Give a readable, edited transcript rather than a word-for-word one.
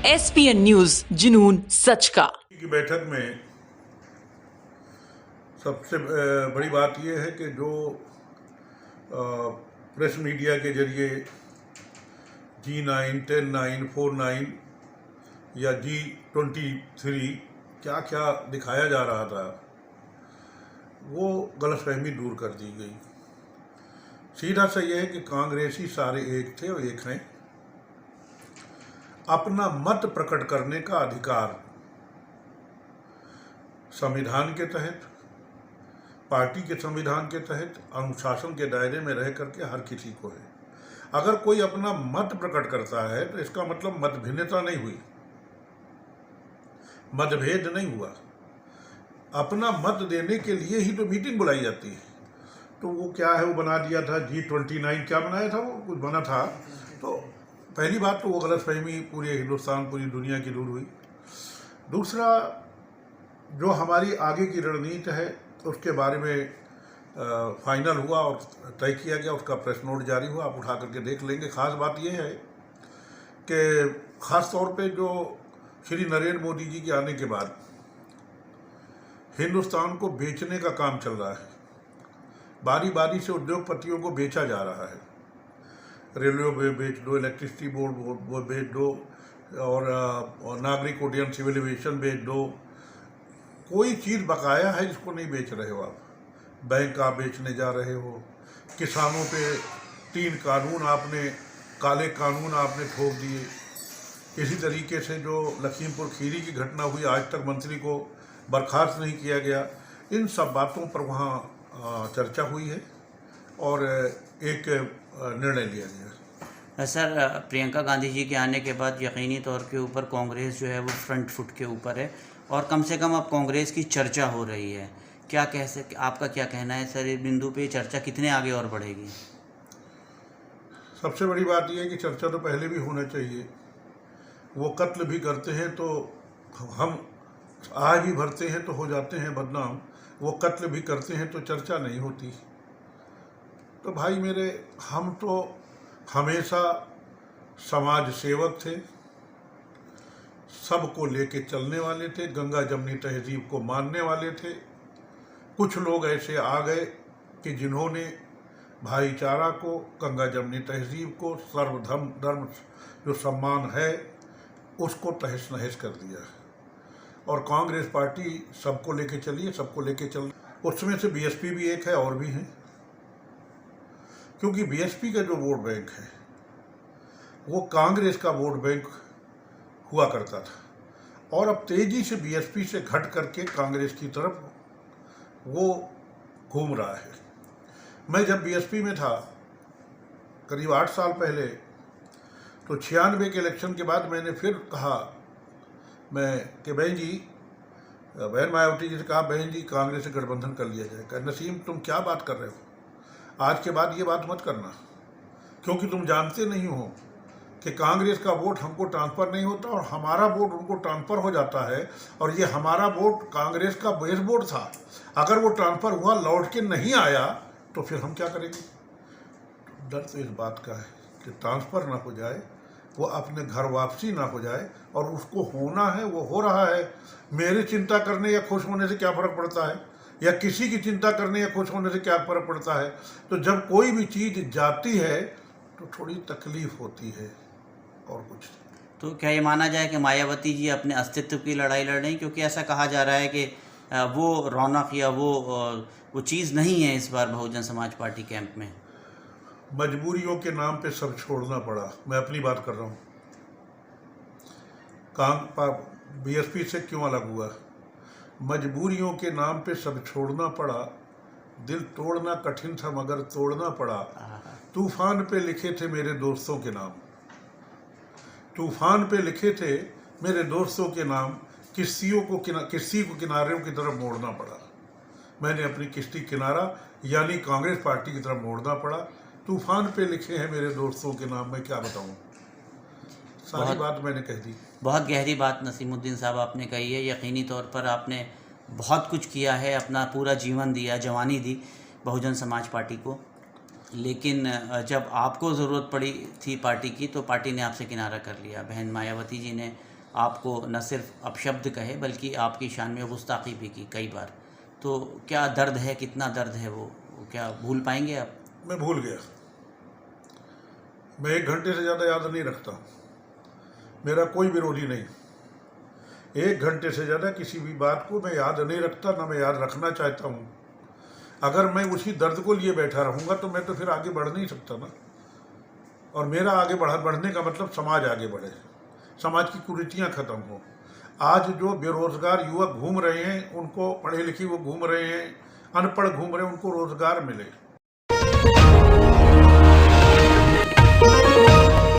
SPN news, जुनून सच का। की बैठक में सबसे बड़ी बात यह है कि जो प्रेस मीडिया के जरिए G9, 10-9, 4-9 या G23 क्या क्या दिखाया जा रहा था, वो गलतफहमी दूर कर दी गई। सीधा सा यह है कि कांग्रेसी सारे एक थे और एक हैं। अपना मत प्रकट करने का अधिकार संविधान के तहत, पार्टी के संविधान के तहत, अनुशासन के दायरे में रह करके हर किसी को है। अगर कोई अपना मत प्रकट करता है तो इसका मतलब मत भिन्नता नहीं हुई, मतभेद नहीं हुआ। अपना मत देने के लिए ही तो मीटिंग बुलाई जाती है। तो वो क्या है, वो बना दिया था G29, क्या बनाया था, वो कुछ बना था। तो पहली बात तो वो गलतफहमी पूरे हिंदुस्तान, पूरी दुनिया की दूर हुई। दूसरा, जो हमारी आगे की रणनीति है उसके बारे में फाइनल हुआ और तय किया गया, उसका प्रेस नोट जारी हुआ, आप उठा करके देख लेंगे। ख़ास बात यह है कि ख़ास तौर पे जो श्री नरेंद्र मोदी जी के आने के बाद हिंदुस्तान को बेचने का काम चल रहा है। बारी बारी से उद्योगपतियों को बेचा जा रहा है। रेलवे बेच दो, इलेक्ट्रिसिटी बोर्ड बेच दो, और नागरिक उड्डयन सिविल एविएशन बेच दो। कोई चीज़ बकाया है जिसको नहीं बेच रहे हो आप। बैंक आप बेचने जा रहे हो। किसानों पे 3 कानून आपने, काले कानून आपने ठोक दिए। इसी तरीके से जो लखीमपुर खीरी की घटना हुई, आज तक मंत्री को बर्खास्त नहीं किया गया। इन सब बातों पर वहाँ चर्चा हुई है और एक निर्णय लिया गया। सर, प्रियंका गांधी जी के आने के बाद यकीनी तौर के ऊपर कांग्रेस जो है वो फ्रंट फुट के ऊपर है और कम से कम अब कांग्रेस की चर्चा हो रही है। क्या आपका क्या कहना है सर, इस बिंदु पे चर्चा कितने आगे और बढ़ेगी? सबसे बड़ी बात यह है कि चर्चा तो पहले भी होना चाहिए। वो कत्ल भी करते हैं तो हम आह भी भरते हैं तो हो जाते हैं बदनाम। वो कत्ल भी करते हैं तो चर्चा नहीं होती। तो भाई मेरे, हम तो हमेशा समाज सेवक थे, सबको लेके चलने वाले थे, गंगा जमनी तहजीब को मानने वाले थे। कुछ लोग ऐसे आ गए कि जिन्होंने भाईचारा को, गंगा जमनी तहजीब को, सर्वधर्म जो सम्मान है उसको तहस नहस कर दिया। और कांग्रेस पार्टी सबको लेके चली है, सबको लेके चल। उसमें से बीएसपी भी एक है और भी हैं, क्योंकि बीएसपी का जो वोट बैंक है वो कांग्रेस का वोट बैंक हुआ करता था और अब तेजी से बीएसपी से घट करके कांग्रेस की तरफ वो घूम रहा है। मैं जब बीएसपी में था करीब 8 साल पहले, तो 96 के इलेक्शन के बाद मैंने फिर कहा कि बहन मायावती जी से कहा, बहन जी कांग्रेस से गठबंधन कर लिया जाए। कहा, नसीम तुम क्या बात कर रहे हो, आज के बाद ये बात मत करना, क्योंकि तुम जानते नहीं हो कि कांग्रेस का वोट हमको ट्रांसफ़र नहीं होता और हमारा वोट उनको ट्रांसफ़र हो जाता है। और ये हमारा वोट कांग्रेस का बेस वोट था, अगर वो ट्रांसफ़र हुआ, लौट के नहीं आया तो फिर हम क्या करेंगे। डर तो इस बात का है कि ट्रांसफ़र ना हो जाए, वो अपने घर वापसी ना हो जाए, और उसको होना है, वो हो रहा है। मेरी चिंता करने या खुश होने से क्या फ़र्क पड़ता है, या किसी की चिंता करने या खुश होने से क्या फ़र्क पड़ता है। तो जब कोई भी चीज़ जाती है तो थोड़ी तकलीफ होती है और कुछ। तो क्या ये माना जाए कि मायावती जी अपने अस्तित्व की लड़ाई लड़ रही, क्योंकि ऐसा कहा जा रहा है कि वो रौनक या वो चीज़ नहीं है इस बार बहुजन समाज पार्टी कैंप में। मजबूरियों के नाम पे सब छोड़ना पड़ा। मैं अपनी बात कर रहा हूँ, बीएसपी से क्यों अलग हुआ। मजबूरियों के नाम पे सब छोड़ना पड़ा, दिल तोड़ना कठिन था मगर तोड़ना पड़ा। तूफान पे लिखे थे मेरे दोस्तों के नाम, तूफान पे लिखे थे मेरे दोस्तों के नाम। किस्ती को किनारों की तरफ मोड़ना पड़ा। मैंने अपनी किस्ती किनारा यानी कांग्रेस पार्टी की तरफ मोड़ना पड़ा। तूफान पे लिखे हैं मेरे दोस्तों के नाम, मैं क्या बताऊं, सारी बात मैंने कह दी। बहुत गहरी बात नसीमुद्दीन साहब आपने कही है। यकीनी तौर पर आपने बहुत कुछ किया है, अपना पूरा जीवन दिया, जवानी दी बहुजन समाज पार्टी को, लेकिन जब आपको ज़रूरत पड़ी थी पार्टी की तो पार्टी ने आपसे किनारा कर लिया। बहन मायावती जी ने आपको न सिर्फ अपशब्द कहे बल्कि आपकी शान में गुस्ताखी भी की कई बार। तो क्या दर्द है, कितना दर्द है वो क्या भूल पाएंगे आप? मैं भूल गया। मैं 1 घंटे से ज़्यादा याद नहीं रखता। मेरा कोई विरोधी नहीं। 1 घंटे से ज़्यादा किसी भी बात को मैं याद नहीं रखता, ना मैं याद रखना चाहता हूँ। अगर मैं उसी दर्द को लिए बैठा रहूँगा तो मैं तो फिर आगे बढ़ नहीं सकता ना। और मेरा आगे बढ़ने का मतलब समाज आगे बढ़े, समाज की कुरीतियाँ खत्म हो। आज जो बेरोजगार युवक घूम रहे हैं, उनको पढ़े लिखे वो घूम रहे हैं, अनपढ़ घूम रहे हैं, उनको रोजगार मिले।